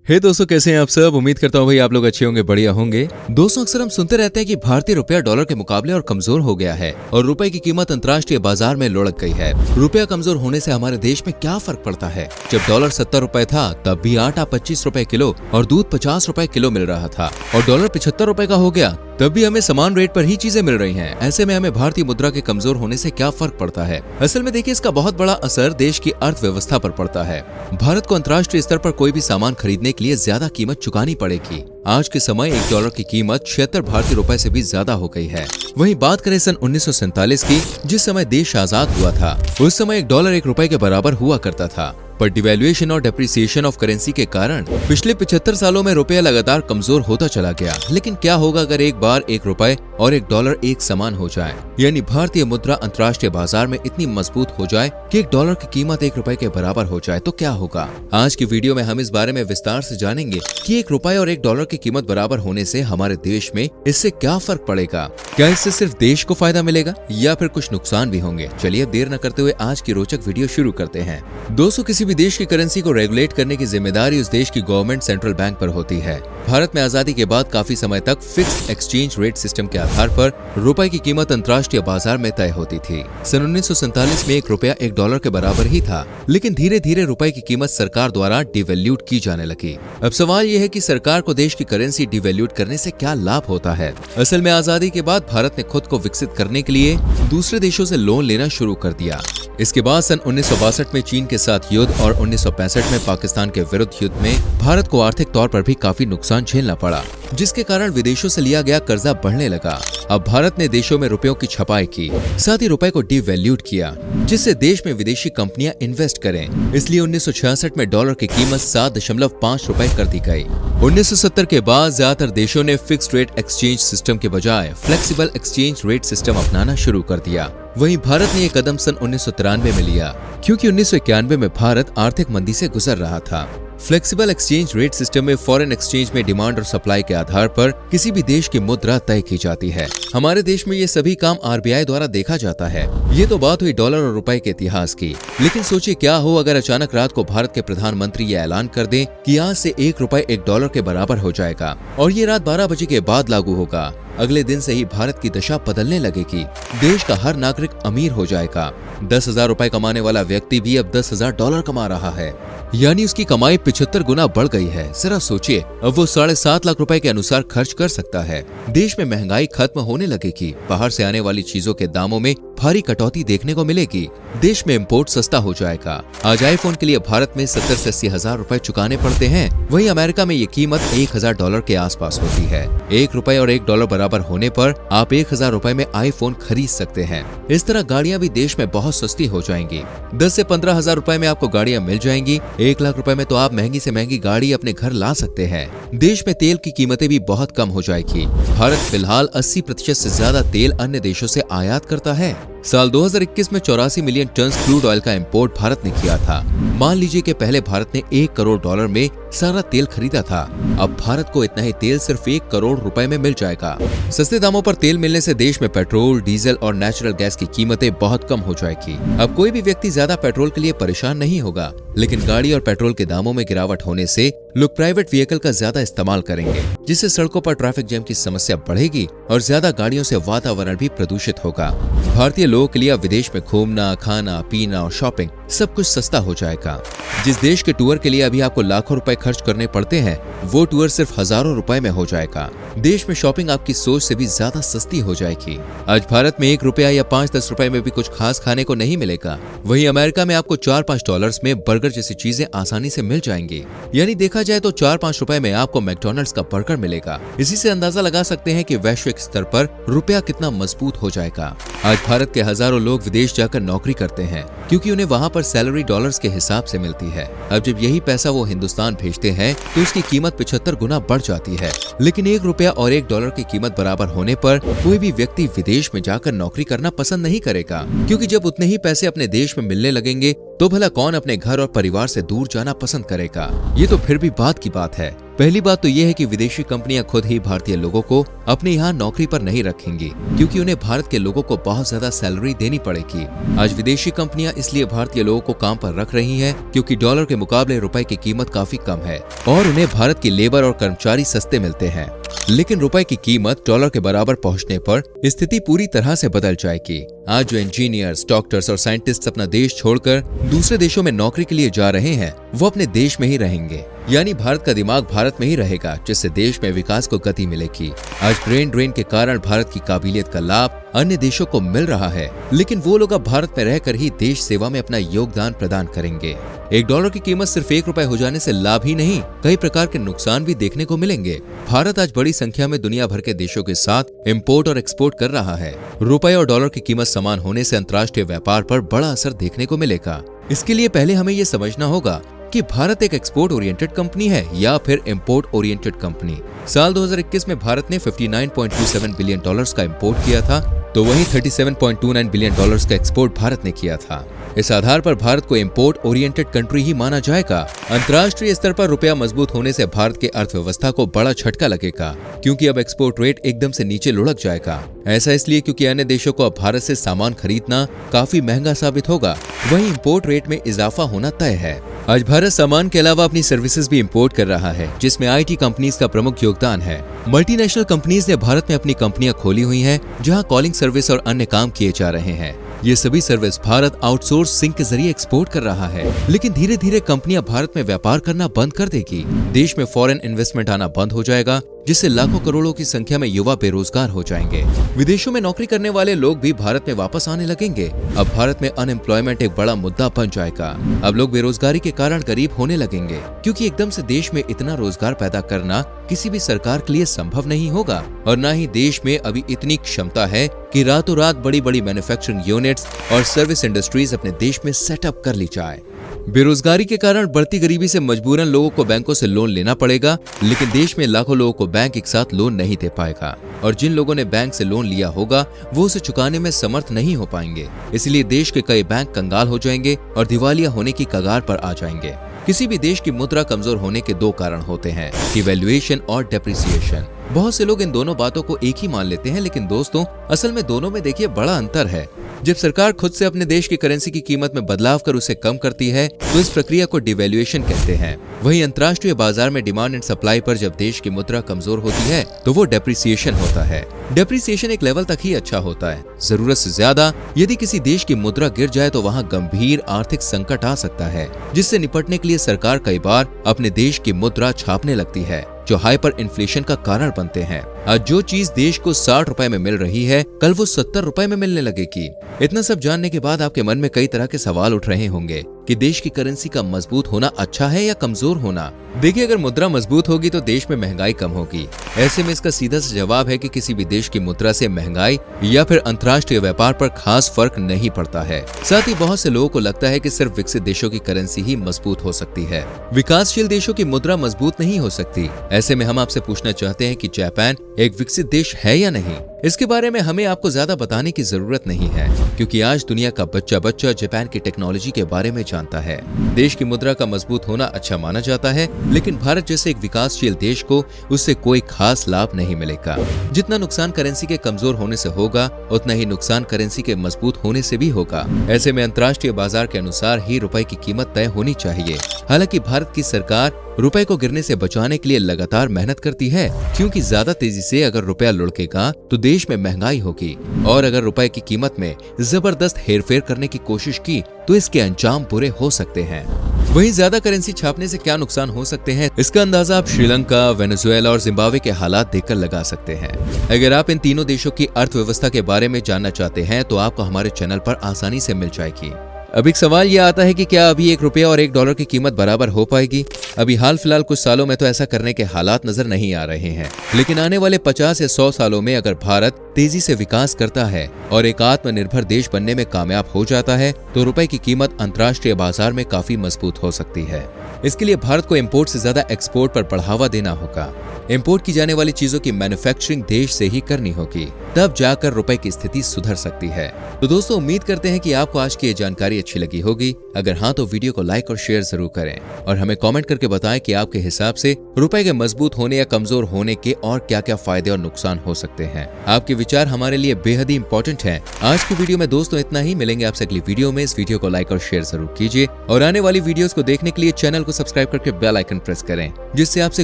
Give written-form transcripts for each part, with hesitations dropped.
हे दोस्तों, कैसे हैं आप सब। उम्मीद करता हूँ भाई आप लोग अच्छे होंगे, बढ़िया होंगे। दोस्तों, अक्सर हम सुनते रहते हैं कि भारतीय रुपया डॉलर के मुकाबले और कमजोर हो गया है और रुपए की कीमत अंतर्राष्ट्रीय बाजार में लुढ़क गई है। रुपया कमजोर होने से हमारे देश में क्या फर्क पड़ता है। जब डॉलर 70 रुपए था तब भी आटा 25 रुपए किलो और दूध 50 रुपए किलो मिल रहा था, और डॉलर 75 रुपए का हो गया तब भी हमें समान रेट पर ही चीजें मिल रही हैं। ऐसे में हमें भारतीय मुद्रा के कमजोर होने से क्या फर्क पड़ता है। असल में देखिए, इसका बहुत बड़ा असर देश की अर्थव्यवस्था पर पड़ता है। भारत को अंतर्राष्ट्रीय स्तर पर कोई भी सामान खरीदने के लिए ज्यादा कीमत चुकानी पड़ेगी। आज के समय $1 की कीमत 76 भारतीय रुपए से भी ज्यादा हो गई है। वहीं बात करें सन 1947 की, जिस समय देश आजाद हुआ था, उस समय $1 1 के बराबर हुआ करता था। पर डिवैल्यूएशन और डेप्रिसिएशन ऑफ करेंसी के कारण पिछले 75 सालों में रुपया लगातार कमजोर होता चला गया। लेकिन क्या होगा अगर एक बार $1 और $1 एक समान हो जाए, यानी भारतीय मुद्रा अंतर्राष्ट्रीय बाजार में इतनी मजबूत हो जाए कि $1 की कीमत $1 के बराबर हो जाए तो क्या होगा। आज की वीडियो में हम इस बारे में विस्तार से जानेंगे कि $1 और $1 की कीमत बराबर होने से हमारे देश में इससे क्या फर्क पड़ेगा। क्या इससे सिर्फ देश को फायदा मिलेगा या फिर कुछ नुकसान भी होंगे। चलिए देर न करते हुए आज की रोचक वीडियो शुरू करते हैं। दोस्तों, किसी भी देश की करेंसी को रेगुलेट करने की जिम्मेदारी उस देश की गवर्नमेंट सेंट्रल बैंक पर होती है। भारत में आजादी के बाद काफी समय तक फिक्स्ड एक्सचेंज रेट सिस्टम के आधार पर रुपए की कीमत अंतर्राष्ट्रीय बाजार में तय होती थी। सन 1947 में $1 $1 के बराबर ही था, लेकिन धीरे धीरे रुपए की कीमत सरकार द्वारा डिवैल्यूट की जाने लगी। अब सवाल यह है कि सरकार को देश की करेंसी डिवैल्यूट करने से क्या लाभ होता है। असल में आजादी के बाद भारत ने खुद को विकसित करने के लिए दूसरे देशों से लोन लेना शुरू कर दिया। इसके बाद सन 1962 में चीन के साथ युद्ध और 1965 में पाकिस्तान के विरुद्ध युद्ध में भारत को आर्थिक तौर पर भी काफी नुकसान झेलना पड़ा, जिसके कारण विदेशों से लिया गया कर्जा बढ़ने लगा। अब भारत ने देशों में रुपयों की छपाई की, साथ ही रुपए को डिवैल्यूट किया, जिससे देश में विदेशी कंपनियां इन्वेस्ट करें। इसलिए 1966 में डॉलर की कीमत 7.5 रुपए कर दी गई। 1970 के बाद ज्यादातर देशों ने फिक्स्ड रेट एक्सचेंज सिस्टम के बजाय फ्लेक्सिबल एक्सचेंज रेट सिस्टम अपनाना शुरू कर दिया। वहीं भारत ने ये कदम सन 1993 में लिया, क्योंकि 1991 में भारत आर्थिक मंदी से गुजर रहा था। फ्लेक्सिबल एक्सचेंज रेट सिस्टम में फॉरेन एक्सचेंज में डिमांड और सप्लाई के आधार पर किसी भी देश की मुद्रा तय की जाती है। हमारे देश में ये सभी काम आरबीआई द्वारा देखा जाता है। ये तो बात हुई डॉलर और रुपए के इतिहास की, लेकिन सोचिए क्या हो अगर अचानक रात को भारत के प्रधानमंत्री ये ऐलान कर दें कि आज से $1 $1 के बराबर हो जाएगा और ये रात 12 बजे के बाद लागू होगा। अगले दिन से ही भारत की दशा बदलने लगेगी। देश का हर नागरिक अमीर हो जाएगा। 10,000 रुपए कमाने वाला व्यक्ति भी अब $10,000 कमा रहा है, यानी उसकी कमाई 75 गुना बढ़ गई है। जरा सोचिए, अब वो 7.5 लाख रुपए के अनुसार खर्च कर सकता है। देश में महंगाई खत्म होने लगेगी। बाहर से आने वाली चीजों के दामों में भारी कटौती देखने को मिलेगी। देश में इंपोर्ट सस्ता हो जाएगा। आज आईफोन के लिए भारत में 70 से 80 हजार रुपए चुकाने पड़ते हैं, वहीं अमेरिका में ये कीमत $1,000 के आसपास होती है। $1 और $1 बराबर होने पर आप 1,000 रुपए में आईफोन खरीद सकते हैं। इस तरह गाड़ियां भी देश में बहुत सस्ती हो जाएंगी। 10 से 15 हजार रुपए में आपको गाड़ियां मिल जाएंगी। 1 लाख रुपए में तो आप महंगी से महंगी गाड़ी अपने घर ला सकते हैं। देश में तेल की कीमतें भी बहुत कम हो जाएगी। भारत फिलहाल 80% से ज्यादा तेल अन्य देशों से आयात करता है। साल 2021 में 84 मिलियन टन क्रूड ऑयल का इंपोर्ट भारत ने किया था। मान लीजिए कि पहले भारत ने $1 करोड़ में सारा तेल खरीदा था। अब भारत को इतना ही तेल सिर्फ $1 करोड़ में मिल जाएगा। सस्ते दामों पर तेल मिलने से देश में पेट्रोल, डीजल और नेचुरल गैस की कीमतें बहुत कम हो जाएगी। अब कोई भी व्यक्ति ज्यादा पेट्रोल के लिए परेशान नहीं होगा, लेकिन गाड़ी और पेट्रोल के दामों में गिरावट होने से लोग प्राइवेट व्हीकल का ज्यादा इस्तेमाल करेंगे, जिससे सड़कों पर ट्रैफिक जैम की समस्या बढ़ेगी और ज्यादा गाड़ियों से वातावरण भी प्रदूषित होगा। भारतीय लोगों के लिए विदेश में घूमना, खाना, पीना और शॉपिंग सब कुछ सस्ता हो जाएगा। जिस देश के टूर के लिए अभी आपको लाखों रुपए खर्च करने पड़ते हैं, वो टूर सिर्फ हजारों रुपए में हो जाएगा। देश में शॉपिंग आपकी सोच से भी ज्यादा सस्ती हो जाएगी। आज भारत में $1 या 5-10 रुपए में भी कुछ खास खाने को नहीं मिलेगा। वहीं अमेरिका में आपको $4-5 में बर्गर जैसी चीजें आसानी से मिल जाएंगी। यानी देखा जाए तो $4-5 रुपए में आपको मैकडॉनल्ड्स का बर्गर मिलेगा। इसी से अंदाजा लगा सकते हैं कि वैश्विक स्तर पर रुपया कितना मजबूत हो जाएगा। आज भारत के हजारों लोग विदेश जाकर नौकरी करते हैं, क्योंकि उन्हें वहाँ पर सैलरी डॉलर्स के हिसाब से मिलती है। अब जब यही पैसा वो हिंदुस्तान भेजते हैं तो उसकी कीमत 75 गुना बढ़ जाती है। लेकिन $1 और $1 की कीमत बराबर होने पर कोई भी व्यक्ति विदेश में जाकर नौकरी करना पसंद नहीं करेगा, क्योंकि जब उतने ही पैसे अपने देश में मिलने लगेंगे तो भला कौन अपने घर और परिवार से दूर जाना पसंद करेगा। ये तो फिर भी बात की बात है। पहली बात तो यह है कि विदेशी कंपनियां खुद ही भारतीय लोगों को अपने यहाँ नौकरी पर नहीं रखेंगी, क्योंकि उन्हें भारत के लोगों को बहुत ज्यादा सैलरी देनी पड़ेगी। आज विदेशी कंपनियां इसलिए भारतीय लोगों को काम पर रख रही हैं क्योंकि डॉलर के मुकाबले रुपए की कीमत काफी कम है और उन्हें भारत की लेबर और कर्मचारी सस्ते मिलते हैं। लेकिन रुपए की कीमत डॉलर के बराबर पहुंचने पर स्थिति पूरी तरह से बदल जाएगी। आज जो इंजीनियर्स, डॉक्टर्स और साइंटिस्ट अपना देश छोड़कर दूसरे देशों में नौकरी के लिए जा रहे हैं, वो अपने देश में ही रहेंगे, यानी भारत का दिमाग भारत में ही रहेगा, जिससे देश में विकास को गति मिलेगी। आज ब्रेन ड्रेन के कारण भारत की काबिलियत का लाभ अन्य देशों को मिल रहा है, लेकिन वो लोग अब भारत में रहकर ही देश सेवा में अपना योगदान प्रदान करेंगे। $1 की कीमत सिर्फ ₹1 हो जाने से लाभ ही नहीं, कई प्रकार के नुकसान भी देखने को मिलेंगे। भारत आज बड़ी संख्या में दुनिया भर के देशों के साथ इंपोर्ट और एक्सपोर्ट कर रहा है। रुपए और डॉलर की कीमत समान होने से अंतर्राष्ट्रीय व्यापार पर बड़ा असर देखने को मिलेगा। इसके लिए पहले हमें ये समझना होगा कि भारत एक एक्सपोर्ट ओरिएंटेड कंपनी है या फिर इंपोर्ट ओरिएंटेड कंपनी। साल 2021 में भारत ने $59.27 बिलियन का इंपोर्ट किया था, तो वहीं $37.29 बिलियन का एक्सपोर्ट भारत ने किया था। इस आधार पर भारत को इंपोर्ट ओरिएंटेड कंट्री ही माना जाएगा। अंतर्राष्ट्रीय स्तर पर रुपया मजबूत होने से भारत की अर्थव्यवस्था को बड़ा झटका लगेगा, क्योंकि अब एक्सपोर्ट रेट एकदम से नीचे लुढ़क जाएगा। ऐसा इसलिए क्योंकि अन्य देशों को अब भारत से सामान खरीदना काफी महंगा साबित होगा, वहीं इंपोर्ट रेट में इजाफा होना तय है। आज भारत सामान के अलावा अपनी सर्विसेज भी इंपोर्ट कर रहा है, जिसमें IT कंपनीज का प्रमुख योगदान है। मल्टीनेशनल कंपनीज ने भारत में अपनी कंपनियां खोली हुई हैं, जहां कॉलिंग सर्विस और अन्य काम किए जा रहे हैं। ये सभी सर्विस भारत आउटसोर्सिंग के जरिए एक्सपोर्ट कर रहा है, लेकिन धीरे धीरे कंपनियां भारत में व्यापार करना बंद कर देगी। देश में फॉरेन इन्वेस्टमेंट आना बंद हो जाएगा, जिससे लाखों करोड़ों की संख्या में युवा बेरोजगार हो जाएंगे। विदेशों में नौकरी करने वाले लोग भी भारत में वापस आने लगेंगे। अब भारत में अनएम्प्लॉयमेंट एक बड़ा मुद्दा बन जाएगा। अब लोग बेरोजगारी के कारण गरीब होने लगेंगे, क्योंकि एकदम से देश में इतना रोजगार पैदा करना किसी भी सरकार के लिए संभव नहीं होगा, और न ही देश में अभी इतनी क्षमता है कि रातों रात बड़ी बड़ी मैन्युफैक्चरिंग यूनिट्स और सर्विस इंडस्ट्रीज अपने देश में सेटअप कर ली जाए। बेरोजगारी के कारण बढ़ती गरीबी से मजबूरन लोगों को बैंकों से लोन लेना पड़ेगा, लेकिन देश में लाखों लोगों को बैंक एक साथ लोन नहीं दे पाएगा, और जिन लोगों ने बैंक से लोन लिया होगा वो उसे चुकाने में समर्थ नहीं हो पाएंगे। इसलिए देश के कई बैंक कंगाल हो जाएंगे और दिवालिया होने की कगार पर आ जाएंगे। किसी भी देश की मुद्रा कमजोर होने के दो कारण होते हैं, डिवैल्यूएशन और डेप्रिसिएशन। बहुत से लोग इन दोनों बातों को एक ही मान लेते हैं, लेकिन दोस्तों असल में दोनों में देखिए बड़ा अंतर है। जब सरकार खुद से अपने देश की करेंसी की कीमत में बदलाव कर उसे कम करती है तो इस प्रक्रिया को डिवैल्यूएशन कहते हैं। वहीं अंतर्राष्ट्रीय बाजार में डिमांड एंड सप्लाई पर जब देश की मुद्रा कमजोर होती है तो वो डेप्रिसिएशन होता है। डेप्रिसिएशन एक लेवल तक ही अच्छा होता है, जरूरत से ज्यादा यदि किसी देश की मुद्रा गिर जाए तो वहाँ गंभीर आर्थिक संकट आ सकता है, जिससे निपटने के लिए सरकार कई बार अपने देश की मुद्रा छापने लगती है, जो हाइपर इन्फ्लेशन का कारण बनते हैं। आज जो चीज देश को 60 रुपए में मिल रही है, कल वो 70 रुपए में मिलने लगेगी। इतना सब जानने के बाद आपके मन में कई तरह के सवाल उठ रहे होंगे कि देश की करेंसी का मजबूत होना अच्छा है या कमजोर होना। देखिए, अगर मुद्रा मजबूत होगी तो देश में महंगाई कम होगी। ऐसे में इसका सीधा सा जवाब है कि किसी भी देश की मुद्रा से महंगाई या फिर अंतर्राष्ट्रीय व्यापार पर खास फर्क नहीं पड़ता है। साथ ही बहुत से लोगों को लगता है कि सिर्फ विकसित देशों की करेंसी ही मजबूत हो सकती है, विकासशील देशों की मुद्रा मजबूत नहीं हो सकती। ऐसे में हम आपसे पूछना चाहते हैं कि जापान एक विकसित देश है या नहीं। इसके बारे में हमें आपको ज्यादा बताने की जरूरत नहीं है, क्योंकि आज दुनिया का बच्चा बच्चा जापान की टेक्नोलॉजी के बारे में जानता है। देश की मुद्रा का मजबूत होना अच्छा माना जाता है, लेकिन भारत जैसे एक विकासशील देश को उससे कोई खास लाभ नहीं मिलेगा। जितना नुकसान करेंसी के कमजोर होने से होगा, उतना ही नुकसान करेंसी के मजबूत होने से भी होगा। ऐसे में अंतर्राष्ट्रीय बाजार के अनुसार ही रुपए की कीमत तय होनी चाहिए। हालांकि भारत की सरकार रुपए को गिरने से बचाने के लिए लगातार मेहनत करती है, क्योंकि ज्यादा तेजी से अगर रुपया लुढ़केगा तो देश में महंगाई होगी, और अगर रुपए की कीमत में जबरदस्त हेरफेर करने की कोशिश की तो इसके अंजाम बुरे हो सकते हैं। वहीं ज्यादा करेंसी छापने से क्या नुकसान हो सकते हैं, इसका अंदाजा आप श्रीलंका, वेनेजुएला और जिम्बाब्वे के हालात देखकर लगा सकते हैं। अगर आप इन तीनों देशों की अर्थव्यवस्था के बारे में जानना चाहते हैं तो आपको हमारे चैनल पर आसानी से मिल जाएगी। अब एक सवाल यह आता है कि क्या अभी $1 और $1 की कीमत बराबर हो पाएगी। अभी हाल फिलहाल कुछ सालों में तो ऐसा करने के हालात नजर नहीं आ रहे हैं, लेकिन आने वाले 50 या 100 सालों में अगर भारत तेजी से विकास करता है और एक आत्मनिर्भर देश बनने में कामयाब हो जाता है तो रुपए की कीमत अंतर्राष्ट्रीय बाजार में काफी मजबूत हो सकती है। इसके लिए भारत को इंपोर्ट से ज्यादा एक्सपोर्ट पर बढ़ावा देना होगा। इंपोर्ट की जाने वाली चीजों की मैन्युफैक्चरिंग देश से ही करनी होगी, तब जाकर रुपए की स्थिति सुधर सकती है। तो दोस्तों, उम्मीद करते हैं कि आपको आज की ये जानकारी अच्छी लगी होगी। अगर हाँ तो वीडियो को लाइक और शेयर जरूर करें और हमें कमेंट करके बताएं कि आपके हिसाब से रुपए के मजबूत होने या कमजोर होने के और क्या क्या फायदे और नुकसान हो सकते हैं। आपके विचार हमारे लिए बेहद ही इंपॉर्टेंट हैं। आज की वीडियो में दोस्तों इतना ही। मिलेंगे आपसे अगली वीडियो में। इस वीडियो को लाइक और शेयर जरूर कीजिए और आने वाली वीडियोस को देखने के लिए चैनल को सब्सक्राइब करके बेल आइकन प्रेस करें, जिससे आपसे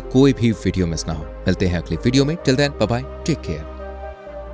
कोई भी वीडियो मिस ना हो। मिलते हैं अगली वीडियो में। Till then bye bye, take care.